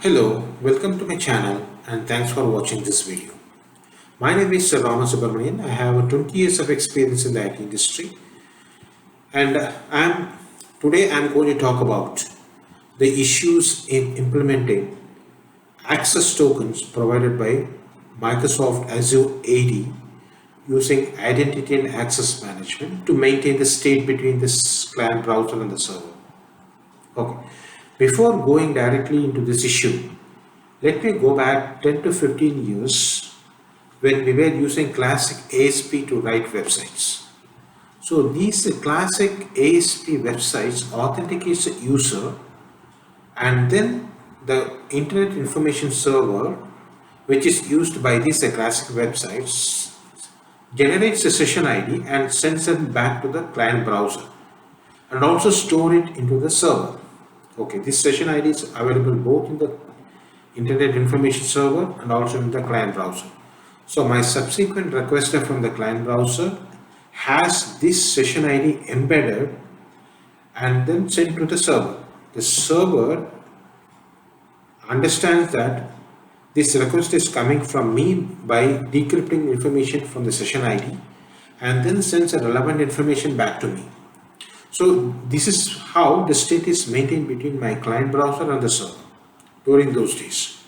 Hello, welcome to my channel and thanks for watching this video. My name is Rama Subramanian. I have 20 years of experience in the IT industry and today I'm going to talk about the issues in implementing access tokens provided by Microsoft Azure AD using identity and access management to maintain the state between this client browser and the server. Okay. Before going directly into this issue, let me go back 10 to 15 years when we were using classic ASP to write websites. So these classic ASP websites authenticates the user and then the Internet Information Server, which is used by these classic websites, generates a session ID and sends it back to the client browser and also store it into the server. Okay, this session ID is available both in the Internet Information Server and also in the client browser. So my subsequent request from the client browser has this session ID embedded and then sent to the server. The server understands that this request is coming from me by decrypting information from the session ID and then sends a relevant information back to me. So this is how the state is maintained between my client browser and the server during those days.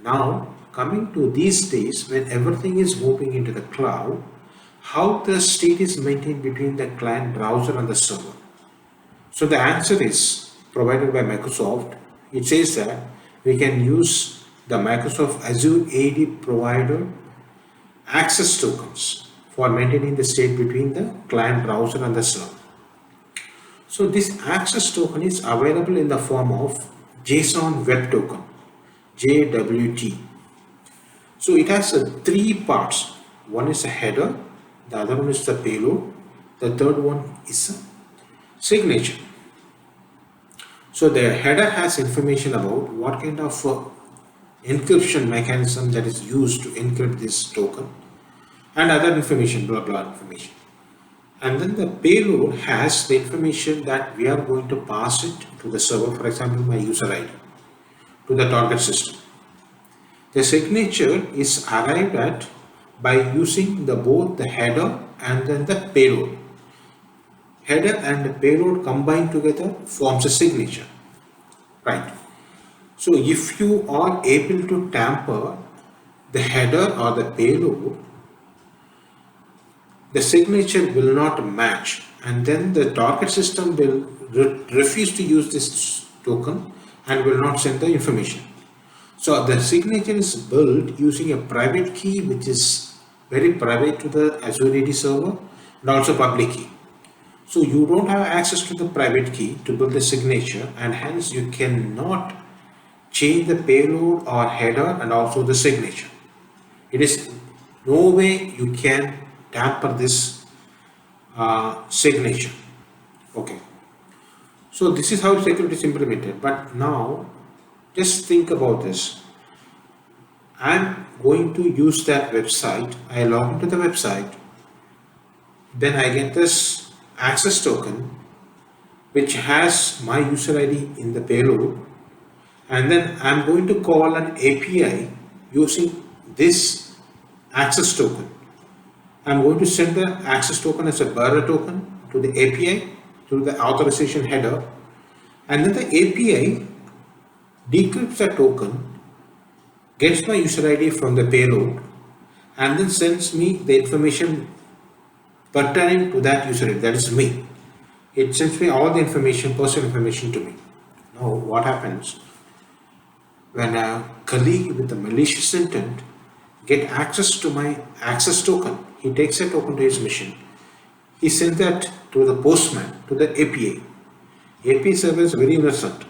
Now coming to these days when everything is moving into the cloud, how the state is maintained between the client browser and the server. So the answer is provided by Microsoft. It says that we can use the Microsoft Azure AD provider access tokens for maintaining the state between the client browser and the server. So this access token is available in the form of JSON Web Token, JWT. So it has three parts. One is a header, the other one is the payload, the third one is a signature. So the header has information about what kind of encryption mechanism that is used to encrypt this token and other information, blah blah information. And then the payload has the information that we are going to pass it to the server, for example, my user ID, to the target system. The signature is arrived at by using both the header and then the payload. Header and the payload combined together forms a signature, right? So if you are able to tamper the header or the payload, the signature will not match and then the target system will refuse to use this token and will not send the information. So the signature is built using a private key which is very private to the Azure AD server and also public key. So you don't have access to the private key to build the signature and hence you cannot change the payload or header and also the signature. It is no way you can tamper this signature. Okay, so this is how security is implemented. But now just think about this. I'm going to use that website. I log into the website, then I get this access token which has my user ID in the payload, and then I'm going to call an API using this access token. I'm going to send the access token as a bearer token to the API through the authorization header, and then the API decrypts the token, gets my user ID from the payload, and then sends me the information pertaining to that user ID, that is me. It sends me all the information, personal information to me. Now what happens when a colleague with a malicious intent get access to my access token? He takes a token to his machine. He sends that to the postman, to the API. API server is very innocent.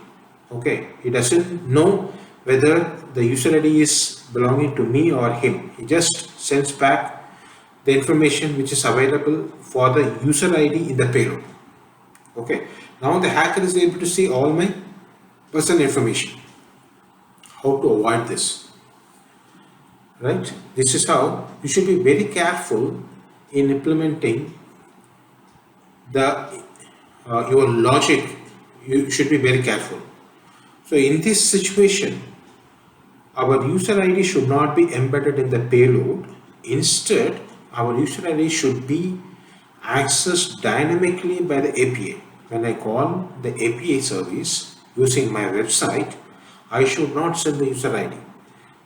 Okay, he doesn't know whether the user ID is belonging to me or him. He just sends back the information which is available for the user ID in the payload. Okay, now the hacker is able to see all my personal information. How to avoid this? Right? This is how you should be very careful in implementing the your logic. You should be very careful. So in this situation, our user ID should not be embedded in the payload. Instead, our user ID should be accessed dynamically by the API. When I call the API service using my website, I should not send the user ID.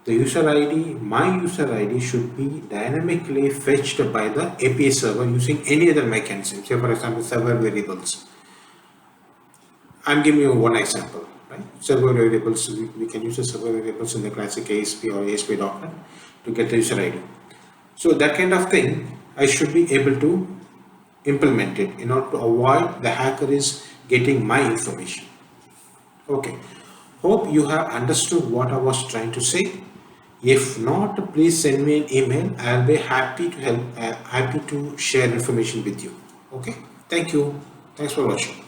The user ID, my user ID should be dynamically fetched by the API server using any other mechanism. Say for example, server variables. I'm giving you one example, right? Server variables, we can use the server variables in the classic ASP or ASP.NET to get the user ID. So that kind of thing, I should be able to implement it in order to avoid the hacker is getting my information. Okay, hope you have understood what I was trying to say. If not, please send me an email. I'll be happy to help, happy to share information with you. Okay, thank you. Thanks for watching.